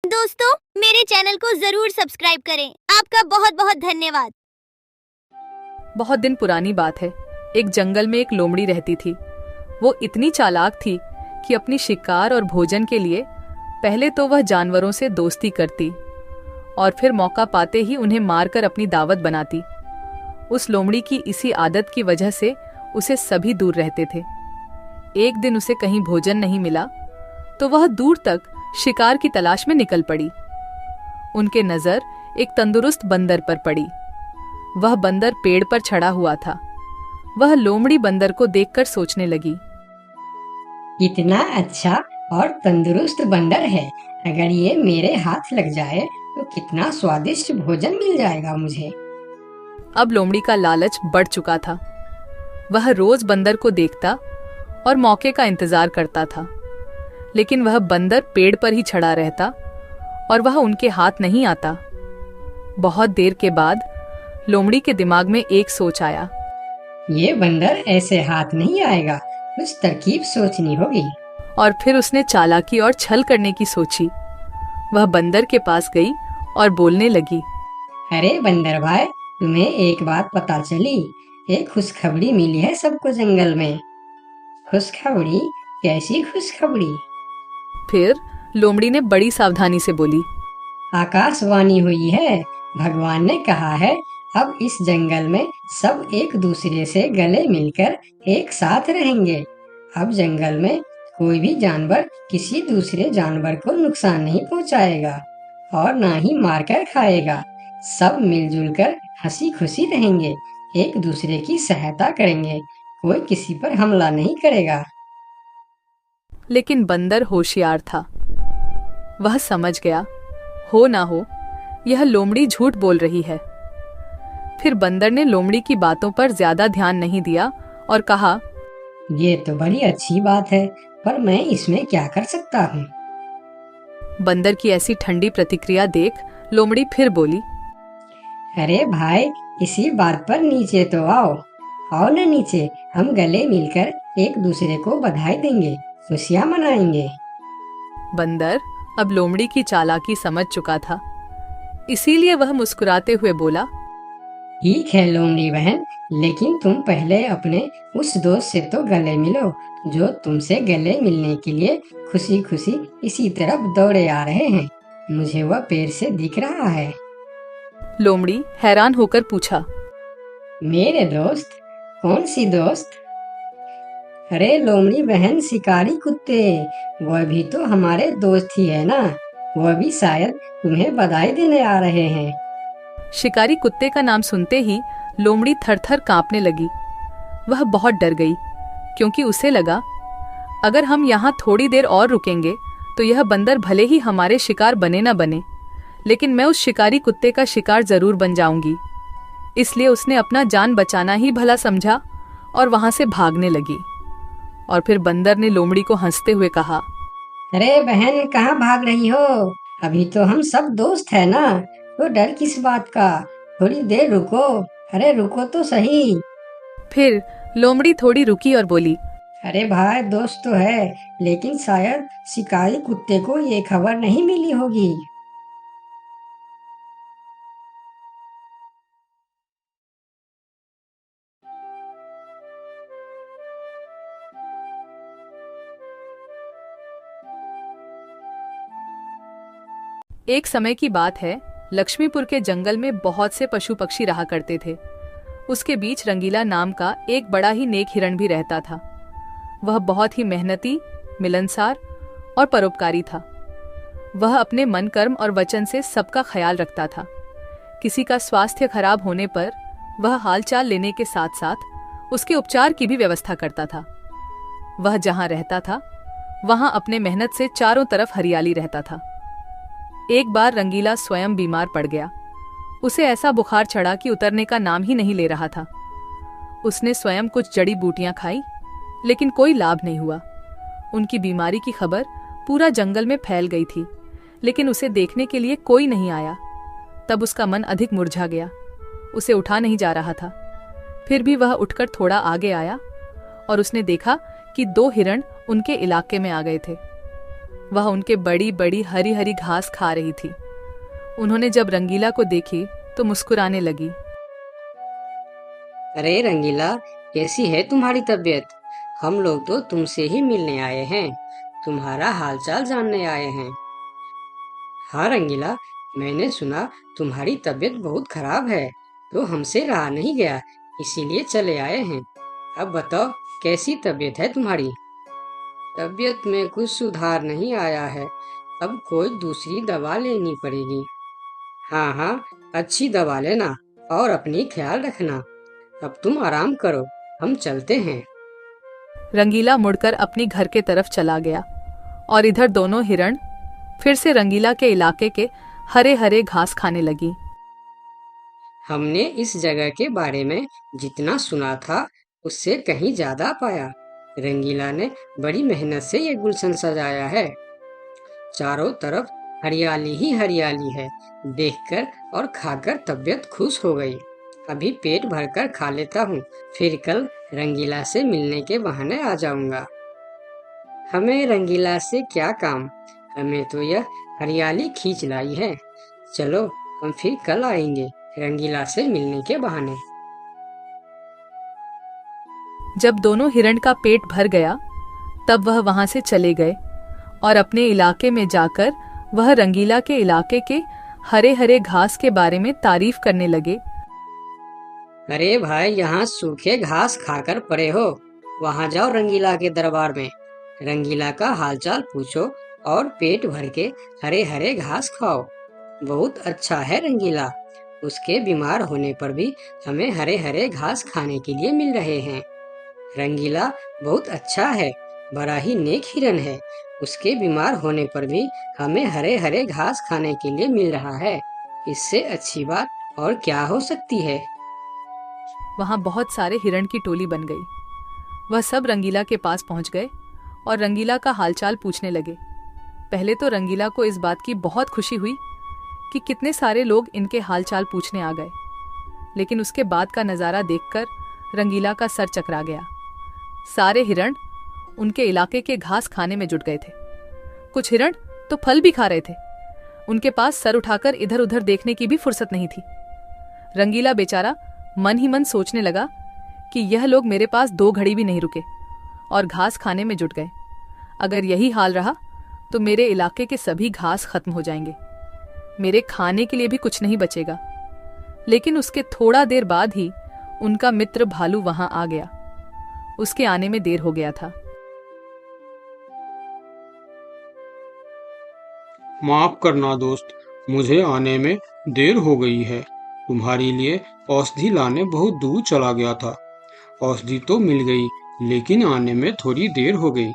दोस्तों, मेरे चैनल को जरूर सब्सक्राइब करें। आपका बहुत बहुत धन्यवाद। बहुत दिन पुरानी बात है। एक जंगल में एक लोमड़ी रहती थी। वो इतनी चालाक थी कि अपनी शिकार और भोजन के लिए पहले तो वह जानवरों से दोस्ती करती और फिर मौका पाते ही उन्हें मारकर अपनी दावत बनाती। उस लोमड़ी की इसी आदत की वजह से उसे सभी दूर रहते थे। एक दिन उसे कहीं भोजन नहीं मिला तो वह दूर तक शिकार की तलाश में निकल पड़ी। उनके नजर एक तंदुरुस्त बंदर पर पड़ी। वह बंदर पेड़ पर चढ़ा हुआ था। वह लोमड़ी बंदर को देखकर सोचने लगी, इतना अच्छा और तंदुरुस्त बंदर है। अगर ये मेरे हाथ लग जाए तो कितना स्वादिष्ट भोजन मिल जाएगा मुझे। अब लोमड़ी का लालच बढ़ चुका था। वह रोज बंदर को देखता और मौके का इंतजार करता था, लेकिन वह बंदर पेड़ पर ही चढ़ा रहता और वह उनके हाथ नहीं आता। बहुत देर के बाद लोमड़ी के दिमाग में एक सोच आया। ये बंदर ऐसे हाथ नहीं आएगा, कुछ तरकीब सोचनी होगी। और फिर उसने चालाकी और छल करने की सोची। वह बंदर के पास गई और बोलने लगी, अरे बंदर भाई, तुम्हें एक बात पता चली? एक खुशखबरी मिली है सबको जंगल में। खुशखबरी? कैसी खुशखबरी? फिर लोमड़ी ने बड़ी सावधानी से बोली, आकाशवाणी हुई है। भगवान ने कहा है अब इस जंगल में सब एक दूसरे से गले मिलकर एक साथ रहेंगे। अब जंगल में कोई भी जानवर किसी दूसरे जानवर को नुकसान नहीं पहुंचाएगा और ना ही मारकर खाएगा। सब मिलजुल कर हंसी खुशी रहेंगे, एक दूसरे की सहायता करेंगे, कोई किसी पर हमला नहीं करेगा। लेकिन बंदर होशियार था। वह समझ गया, हो ना हो यह लोमड़ी झूठ बोल रही है। फिर बंदर ने लोमड़ी की बातों पर ज्यादा ध्यान नहीं दिया और कहा, ये तो बड़ी अच्छी बात है, पर मैं इसमें क्या कर सकता हूँ? बंदर की ऐसी ठंडी प्रतिक्रिया देख लोमड़ी फिर बोली, अरे भाई, इसी बात पर नीचे तो आओ। आओ ना नीचे, हम गले मिलकर एक दूसरे को बधाई देंगे, खुशियाँ मनाएंगे। बंदर अब लोमड़ी की चालाकी समझ चुका था, इसीलिए वह मुस्कुराते हुए बोला, ठीक है लोमड़ी बहन, लेकिन तुम पहले अपने उस दोस्त से तो गले मिलो जो तुमसे गले मिलने के लिए खुशी खुशी इसी तरफ दौड़े आ रहे हैं। मुझे वह पेड़ से दिख रहा है। लोमड़ी हैरान होकर पूछा, मेरे दोस्त? कौन सी दोस्त? अरे लोमड़ी बहन, शिकारी कुत्ते। वह भी तो हमारे दोस्त ही है ना। वह भी शायद तुम्हें बधाई देने आ रहे हैं। शिकारी कुत्ते का नाम सुनते ही लोमड़ी थर-थर कांपने लगी। वह बहुत डर गई, क्योंकि उसे लगा अगर हम यहाँ थोड़ी देर और रुकेंगे तो यह बंदर भले ही हमारे शिकार बने न बने, लेकिन मैं उस शिकारी कुत्ते का शिकार जरूर बन जाऊंगी। इसलिए उसने अपना जान बचाना ही भला समझा और वहां से भागने लगी। और फिर बंदर ने लोमड़ी को हंसते हुए कहा, अरे बहन, कहाँ भाग रही हो? अभी तो हम सब दोस्त है ना, तो डर किस बात का? थोड़ी देर रुको। अरे रुको तो सही। फिर लोमड़ी थोड़ी रुकी और बोली, अरे भाई, दोस्त तो है, लेकिन शायद शिकारी कुत्ते को ये खबर नहीं मिली होगी। एक समय की बात है, लक्ष्मीपुर के जंगल में बहुत से पशु पक्षी रहा करते थे। उसके बीच रंगीला नाम का एक बड़ा ही नेक हिरण भी रहता था। वह बहुत ही मेहनती, मिलनसार और परोपकारी था। वह अपने मन, कर्म और वचन से सबका ख्याल रखता था। किसी का स्वास्थ्य खराब होने पर वह हालचाल लेने के साथ साथ उसके उपचार की भी व्यवस्था करता था। वह जहां रहता था वहां अपने मेहनत से चारों तरफ हरियाली रहता था। एक बार रंगीला स्वयं बीमार पड़ गया। उसे ऐसा बुखार चढ़ा कि उतरने का नाम ही नहीं ले रहा था। उसने स्वयं कुछ जड़ी बूटियां खाई, लेकिन कोई लाभ नहीं हुआ। उनकी बीमारी की खबर पूरा जंगल में फैल गई थी, लेकिन उसे देखने के लिए कोई नहीं आया। तब उसका मन अधिक मुरझा गया। उसे उठा नहीं जा रहा था। फिर भी वह उठकर थोड़ा आगे आया और उसने देखा कि 2 हिरण उनके इलाके में आ गए थे। वह उनके बड़ी बड़ी हरी हरी घास खा रही थी। उन्होंने जब रंगीला को देखी तो मुस्कुराने लगी। अरे रंगीला, कैसी है तुम्हारी तबीयत? हम लोग तो तुमसे ही मिलने आए हैं, तुम्हारा हालचाल जानने आए हैं। हाँ रंगीला, मैंने सुना तुम्हारी तबीयत बहुत खराब है, तो हमसे रहा नहीं गया, इसीलिए चले आए हैं। अब बताओ, कैसी तबीयत है तुम्हारी? तबीयत में कुछ सुधार नहीं आया है, अब कोई दूसरी दवा लेनी पड़ेगी। हाँ हाँ, अच्छी दवा लेना और अपनी ख्याल रखना। अब तुम आराम करो, हम चलते हैं। रंगीला मुड़कर अपनी घर के तरफ चला गया और इधर दोनों हिरण फिर से रंगीला के इलाके के हरे हरे घास खाने लगी। हमने इस जगह के बारे में जितना सुना था उससे कहीं ज्यादा पाया। रंगीला ने बड़ी मेहनत से ये गुलशन सजाया है। चारों तरफ हरियाली ही हरियाली है, देखकर और खाकर तबीयत खुश हो गई। अभी पेट भरकर खा लेता हूँ, फिर कल रंगीला से मिलने के बहाने आ जाऊंगा। हमें रंगीला से क्या काम, हमें तो यह हरियाली खींच लाई है। चलो, हम फिर कल आएंगे रंगीला से मिलने के बहाने। जब दोनों हिरण का पेट भर गया तब वह वहां से चले गए और अपने इलाके में जाकर वह रंगीला के इलाके के हरे हरे घास के बारे में तारीफ करने लगे। अरे भाई, यहाँ सूखे घास खाकर पड़े हो, वहाँ जाओ रंगीला के दरबार में, रंगीला का हालचाल पूछो और पेट भर के हरे हरे घास खाओ। बहुत अच्छा है रंगीला, उसके बीमार होने पर भी हमें हरे हरे घास खाने के लिए मिल रहे हैं। रंगीला बहुत अच्छा है, बड़ा ही नेक हिरन है, उसके बीमार होने पर भी हमें हरे हरे घास खाने के लिए मिल रहा है। इससे अच्छी बात और क्या हो सकती है। वहां बहुत सारे हिरण की टोली बन गई। वह सब रंगीला के पास पहुंच गए और रंगीला का हालचाल पूछने लगे। पहले तो रंगीला को इस बात की बहुत खुशी हुई कि कितने सारे लोग इनके हालचाल पूछने आ गए, लेकिन उसके बाद का नज़ारा देखकर रंगीला का सर चकरा गया। सारे हिरण उनके इलाके के घास खाने में जुट गए थे। कुछ हिरण तो फल भी खा रहे थे। उनके पास सर उठाकर इधर उधर देखने की भी फुर्सत नहीं थी। रंगीला बेचारा मन ही मन सोचने लगा कि यह लोग मेरे पास 2 घड़ी भी नहीं रुके और घास खाने में जुट गए। अगर यही हाल रहा तो मेरे इलाके के सभी घास खत्म हो जाएंगे, मेरे खाने के लिए भी कुछ नहीं बचेगा। लेकिन उसके थोड़ा देर बाद ही उनका मित्र भालू वहां आ गया। उसके आने में देर हो गया था। माफ करना दोस्त, मुझे आने में देर हो गई है। तुम्हारे लिए औषधि लाने बहुत दूर चला गया था। औषधि तो मिल गई, लेकिन आने में थोड़ी देर हो गई।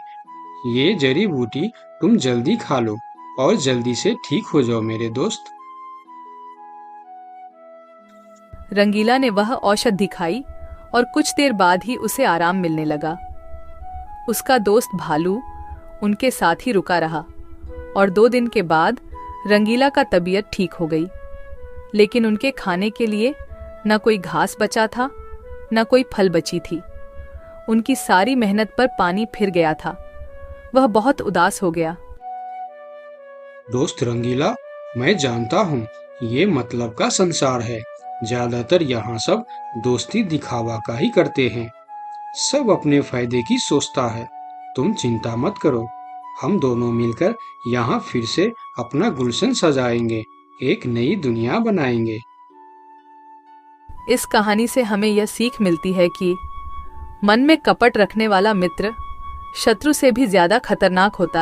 ये जड़ी बूटी तुम जल्दी खा लो और जल्दी से ठीक हो जाओ मेरे दोस्त। रंगीला ने वह औषधि खाई और कुछ देर बाद ही उसे आराम मिलने लगा। उसका दोस्त भालू उनके साथ ही रुका रहा और 2 दिन के बाद रंगीला का तबीयत ठीक हो गई। लेकिन उनके खाने के लिए न कोई घास बचा था, न कोई फल बची थी। उनकी सारी मेहनत पर पानी फिर गया था। वह बहुत उदास हो गया। दोस्त रंगीला, मैं जानता हूँ ये मतलब का संसार है। ज्यादातर यहाँ सब दोस्ती दिखावा का ही करते हैं। सब अपने फायदे की सोचता है। तुम चिंता मत करो, हम दोनों मिलकर यहाँ फिर से अपना गुलशन सजाएंगे, एक नई दुनिया बनाएंगे। इस कहानी से हमें यह सीख मिलती है कि मन में कपट रखने वाला मित्र शत्रु से भी ज्यादा खतरनाक होता है।